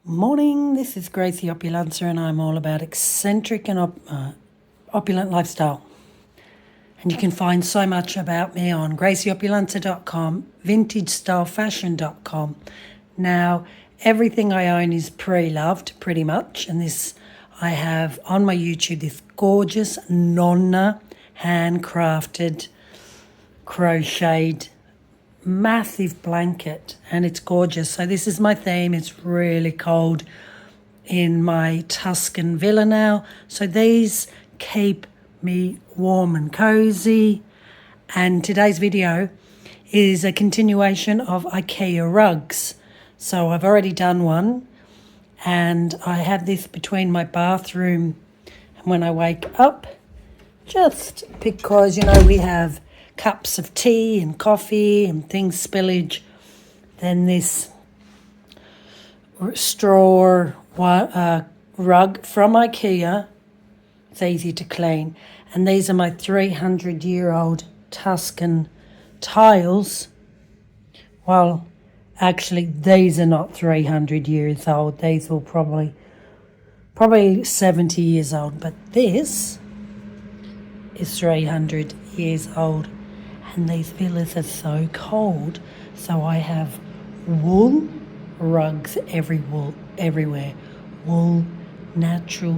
Morning, this is Gracie Opulenza and I'm all about eccentric and opulent lifestyle. And you can find so much about me on gracieopulenza.com, vintagestyleFashion.com. Now, everything I own is pre-loved pretty much, and this I have on my YouTube this gorgeous nonna handcrafted crocheted massive blanket, and it's gorgeous. So this is my theme. It's really cold in my Tuscan villa now, so these keep me warm and cozy. And today's video is a continuation of IKEA rugs. So I've already done one, and I have this between my bathroom and when I wake up, just because we have cups of tea and coffee and things spillage. Then this straw rug from IKEA. It's easy to clean. And these are my 300-year-old Tuscan tiles. Well, actually, these are not 300 years old. These will probably 70 years old. But this is 300 years old. And these villas are so cold, so I have wool rugs everywhere. Wool, natural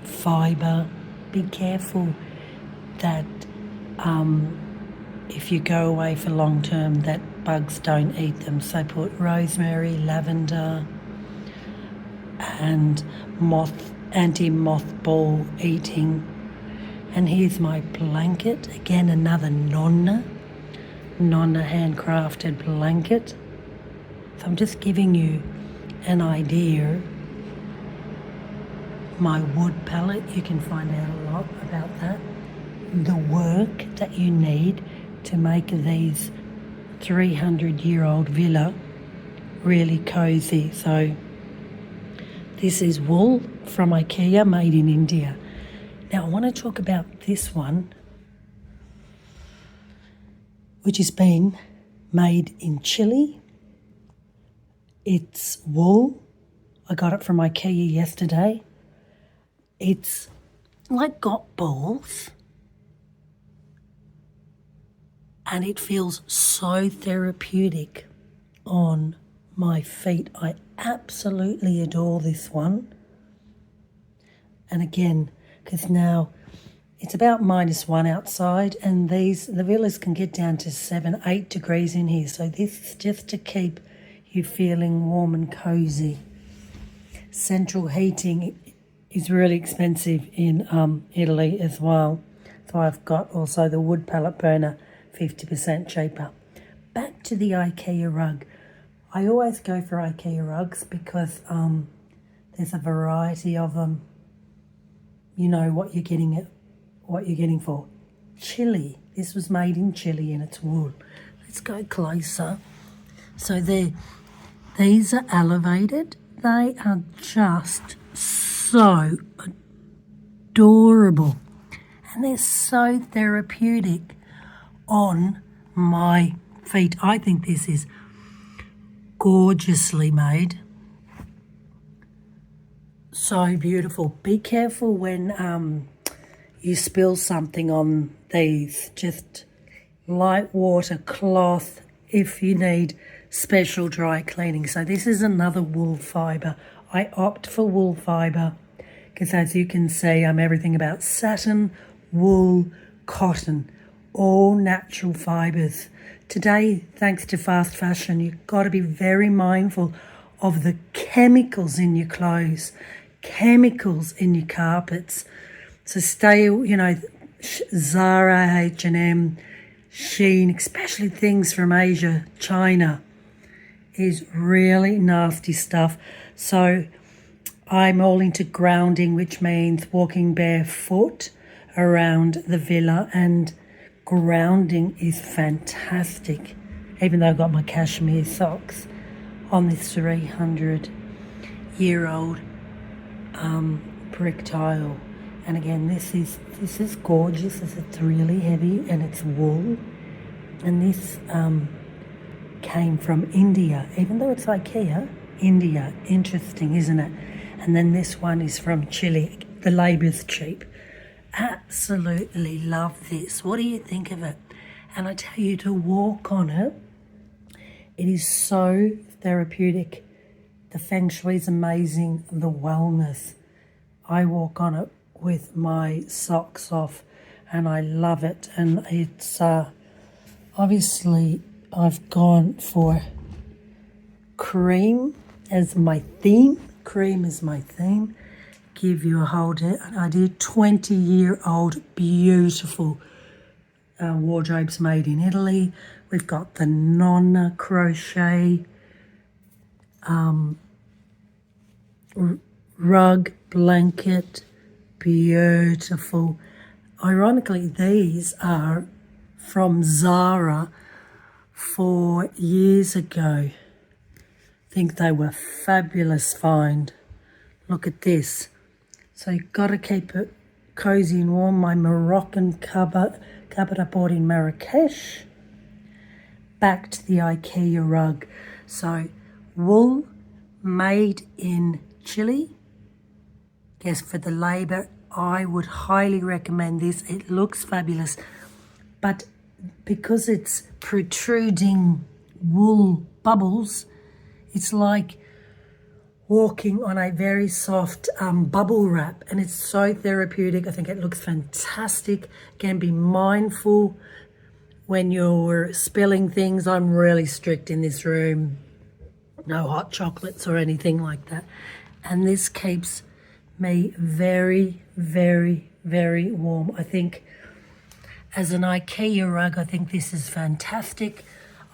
fibre. Be careful that if you go away for long term that bugs don't eat them. So put rosemary, lavender and anti-mothball eating. And here's my blanket, again another nonna handcrafted blanket. So I'm just giving you an idea. My wood palette, you can find out a lot about that. The work that you need to make these 300-year-old villa really cozy. So this is wool from IKEA, made in India. Now I want to talk about this one, which has been made in Chile. It's wool. I got it from IKEA yesterday. It's like got balls, and it feels so therapeutic on my feet. I absolutely adore this one. And again, because now it's about -1 outside, and the villas can get down to 7-8 degrees in here. So this is just to keep you feeling warm and cozy. Central heating is really expensive in Italy as well. So I've got also the wood pellet burner, 50% cheaper. Back to the IKEA rug. I always go for IKEA rugs because there's a variety of them. You know what you're getting for. Chile. This was made in Chile and it's wool. Let's go closer. So these are elevated. They are just so adorable. And they're so therapeutic on my feet. I think this is gorgeously made. So beautiful. Be careful when you spill something on these. Just light water, cloth if you need special dry cleaning. So this is another wool fibre. I opt for wool fibre because, as you can see, I'm everything about satin, wool, cotton, all natural fibres. Today, thanks to fast fashion, you've got to be very mindful of the chemicals in your clothes, chemicals in your carpets. So stay, Zara, H&M, Shein, especially things from Asia, China, is really nasty stuff. So I'm all into grounding, which means walking barefoot around the villa, and grounding is fantastic, even though I've got my cashmere socks on this 300-year-old brick tile. And again, this is gorgeous. It's really heavy and it's wool. And this came from India. Even though it's IKEA, India. Interesting, isn't it? And then this one is from Chile. The labour's cheap. Absolutely love this. What do you think of it? And I tell you, to walk on it, it is so therapeutic. The feng shui is amazing. The wellness. I walk on it with my socks off and I love it. And it's obviously I've gone for cream as my theme. Cream is my theme. Give you a whole idea. 20-year-old beautiful wardrobes made in Italy. We've got the Nonna crochet rug blanket, beautiful. Ironically, these are from Zara 4 years ago. I think they were fabulous find. Look at this. So you've got to keep it cozy and warm. My Moroccan cupboard I bought in Marrakesh. Back to the IKEA rug. So wool made in Chile. Yes, for the labour, I would highly recommend this. It looks fabulous. But because it's protruding wool bubbles, it's like walking on a very soft bubble wrap, and it's so therapeutic. I think it looks fantastic. Again, be mindful when you're spilling things. I'm really strict in this room. No hot chocolates or anything like that. And this keeps me very, very, very warm. I think as an IKEA rug, I think this is fantastic.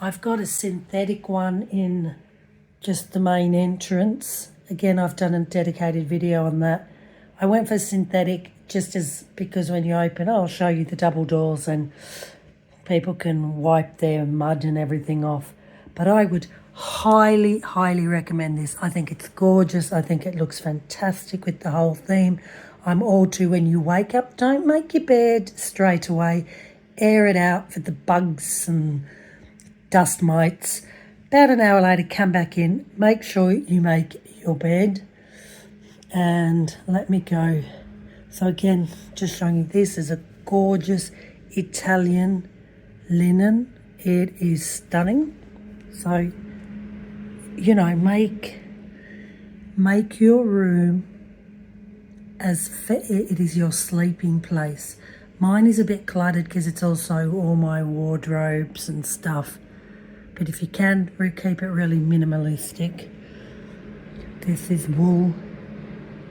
I've got a synthetic one in just the main entrance. Again, I've done a dedicated video on that. I went for synthetic just because when you open, I'll show you the double doors and people can wipe their mud and everything off. But I would highly, highly recommend this. I think it's gorgeous. I think it looks fantastic with the whole theme. I'm all to when you wake up, don't make your bed straight away. Air it out for the bugs and dust mites. About an hour later, come back in, make sure you make your bed and let me go. So again, just showing you, this is a gorgeous Italian linen. It is stunning. So, you know, make your room as it is your sleeping place. Mine is a bit cluttered because it's also all my wardrobes and stuff. But if you can, keep it really minimalistic. This is wool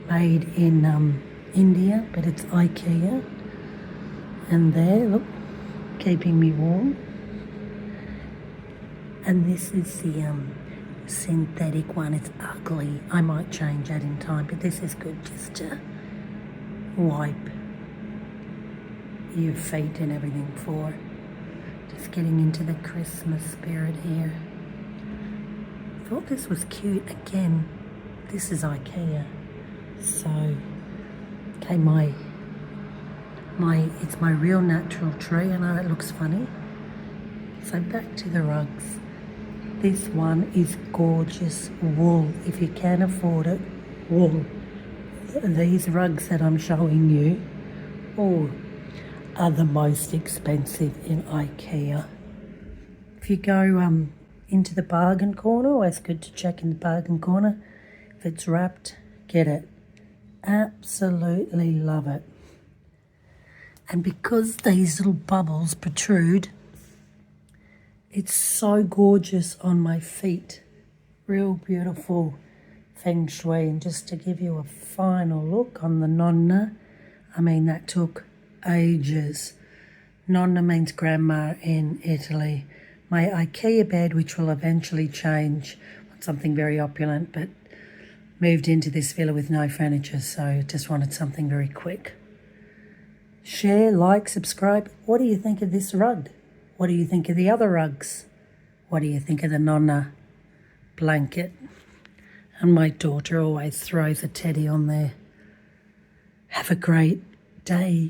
made in India, but it's IKEA. And there, look, keeping me warm. And this is the synthetic one. It's ugly. I might change that in time, but this is good just to wipe your feet and everything for. Just getting into the Christmas spirit here. I thought this was cute. Again, this is IKEA. So, okay, it's my real natural tree. I know it looks funny. So back to the rugs. This one is gorgeous wool. If you can afford it, wool. These rugs that I'm showing you, are the most expensive in IKEA. If you go into the bargain corner, always good to check in the bargain corner. If it's wrapped, get it. Absolutely love it. And because these little bubbles protrude, it's so gorgeous on my feet. Real beautiful feng shui. And just to give you a final look on the Nonna, I mean, that took ages. Nonna means grandma in Italy. My IKEA bed, which will eventually change, something very opulent, but moved into this villa with no furniture, so just wanted something very quick. Share, like, subscribe. What do you think of this rug? What do you think of the other rugs? What do you think of the Nonna blanket? And my daughter always throws a teddy on there. Have a great day.